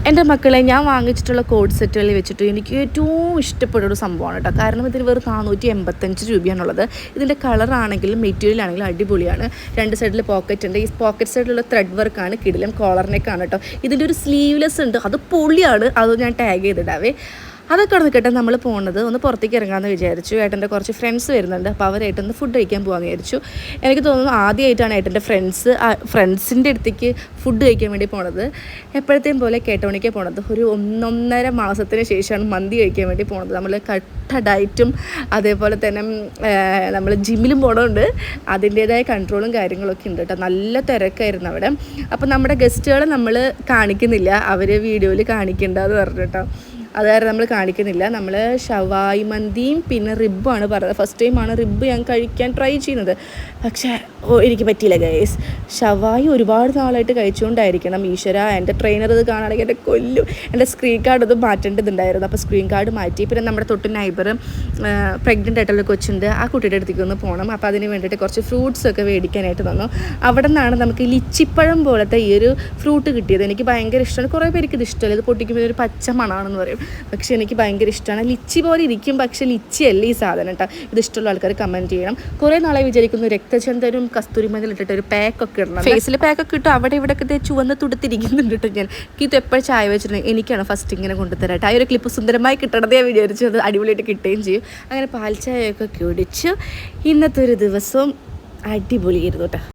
എൻ്റെ മക്കളെ ഞാൻ വാങ്ങിച്ചിട്ടുള്ള കോഡ് സെറ്റുകളിൽ വെച്ചിട്ട് എനിക്ക് ഏറ്റവും ഇഷ്ടപ്പെട്ട ഒരു സംഭവമാണ് കേട്ടോ. കാരണം ഇതിന് വെറും 485 രൂപയാണുള്ളത്. ഇതിൻ്റെ കളറാണെങ്കിലും മെറ്റീരിയൽ ആണെങ്കിലും അടിപൊളിയാണ്. രണ്ട് സൈഡിൽ പോക്കറ്റ് ഉണ്ട്. ഈ പോക്കറ്റ് സൈഡിലുള്ള ത്രെഡ് വർക്കാണ് കിടിലം, കോളറിനേക്കാണ് കേട്ടോ. ഇതിൻ്റെ ഒരു സ്ലീവ്ലെസ് ഉണ്ട്, അത് പൊളിയാണ്. അത് ഞാൻ ടാഗ് ചെയ്തിടാവേ. അതൊക്കെ അവിടെ നിൽക്കട്ടെ. നമ്മൾ പോകുന്നത് ഒന്ന് പുറത്തേക്ക് ഇറങ്ങാമെന്ന് വിചാരിച്ചു. ഏട്ടൻ്റെ കുറച്ച് ഫ്രണ്ട്സ് വരുന്നുണ്ട്, അപ്പോൾ അവരായിട്ടൊന്ന് ഫുഡ് കഴിക്കാൻ പോകാമെന്ന് വിചാരിച്ചു. എനിക്ക് തോന്നുന്നു ആദ്യമായിട്ടാണ് ഏട്ടൻ്റെ ഫ്രണ്ട്സിൻ്റെ അടുത്തേക്ക് ഫുഡ് കഴിക്കാൻ വേണ്ടി പോണത്. എപ്പോഴത്തെയും പോലെ കേട്ടോണിക്ക് പോണത്. ഒരു 1.5 മാസത്തിന് ശേഷമാണ് മന്തി കഴിക്കാൻ വേണ്ടി പോണത്. നമ്മൾ കട്ട ഡയറ്റും അതേപോലെ തന്നെ നമ്മൾ ജിമ്മിലും പോകണമുണ്ട്. അതിൻ്റേതായ കൺട്രോളും കാര്യങ്ങളൊക്കെ ഉണ്ട് കേട്ടോ. നല്ല തിരക്കായിരുന്നു അവിടെ. അപ്പോൾ നമ്മുടെ ഗസ്റ്റുകളെ നമ്മൾ കാണിക്കുന്നില്ല, അവർ വീഡിയോയിൽ കാണിക്കേണ്ടതെന്ന് പറഞ്ഞു കേട്ടോ. അത് കാരണം നമ്മൾ കാണിക്കുന്നില്ല. നമ്മൾ ഷവായി മന്തിയും പിന്നെ റിബ്ബാണ് പറഞ്ഞത്. ഫസ്റ്റ് ടൈമാണ് റിബ്ബ് ഞാൻ കഴിക്കാൻ ട്രൈ ചെയ്യുന്നത്. പക്ഷേ എനിക്ക് പറ്റിയില്ല ഗൈസ്. ഷവായി ഒരുപാട് നാളായിട്ട് കഴിച്ചുകൊണ്ടായിരിക്കണം. ഈശ്വര, എൻ്റെ ട്രെയിനർ ഇത് കാണുകയാണെങ്കിൽ എൻ്റെ കൊല്ലും. എൻ്റെ സ്ക്രീൻ കാർഡ് ഇത് മാറ്റേണ്ടതുണ്ടായിരുന്നു. അപ്പോൾ സ്ക്രീൻ കാർഡ് മാറ്റി. പിന്നെ നമ്മുടെ തൊട്ട് നൈബർ പ്രഗ്നൻ്റ് ആയിട്ടുള്ള കൊച്ചുണ്ട്, ആ കുട്ടിയുടെ അടുത്തേക്ക് ഒന്ന് പോകണം. അപ്പോൾ അതിന് വേണ്ടിയിട്ട് കുറച്ച് ഫ്രൂട്ട്സൊക്കെ മേടിക്കാനായിട്ട് തന്നു. അവിടെ നിന്നാണ് നമുക്ക് ലിച്ചിപ്പഴം പോലത്തെ ഈ ഒരു ഫ്രൂട്ട് കിട്ടിയത്. എനിക്ക് ഭയങ്കര ഇഷ്ടമാണ്. കുറേ പേർക്ക് ഇത് ഇഷ്ടമല്ല. ഇത് പൊട്ടിക്കുമ്പോൾ ഒരു പച്ച മണമാണെന്ന് പറയും. പക്ഷേ എനിക്ക് ഭയങ്കര ഇഷ്ടമാണ്. ലിച്ചി പോലെ ഇരിക്കും, പക്ഷേ ലിച്ചി അല്ല ഈ സാധനം കേട്ടോ. ഇത് ഇഷ്ടമുള്ള ആൾക്കാർ കമൻറ്റ് ചെയ്യണം. കുറേ നാളെ വിചാരിക്കുന്നു രക്തചന്ദനും കസ്തൂരിമഞ്ഞൾ ഇട്ടിട്ട് ഒരു പാക്കൊക്കെ ഇടണം. ഫേസിൽ പാക്കൊക്കെ ഇട്ടു. അവിടെ ഇവിടെയൊക്കെ ചുവന്ന് തുടുത്തിരിക്കുന്നുണ്ട് കേട്ടോ. ഞാൻ ഇത് എപ്പോഴും ചായ വെച്ചിട്ടുണ്ടെങ്കിൽ എനിക്കാണ് ഫസ്റ്റ് ഇങ്ങനെ കൊണ്ടുതരാട്ടെ. ആ ഒരു ക്ലിപ്പ് സുന്ദരമായി കിട്ടണതേ വിചാരിച്ചു. അത് അടിപൊളിയായിട്ട് കിട്ടുകയും ചെയ്യും. അങ്ങനെ പാൽ ചായയൊക്കെ കുടിച്ചു. ഇന്നത്തെ ഒരു ദിവസം അടിപൊളിയായിരുന്നു കേട്ടോ.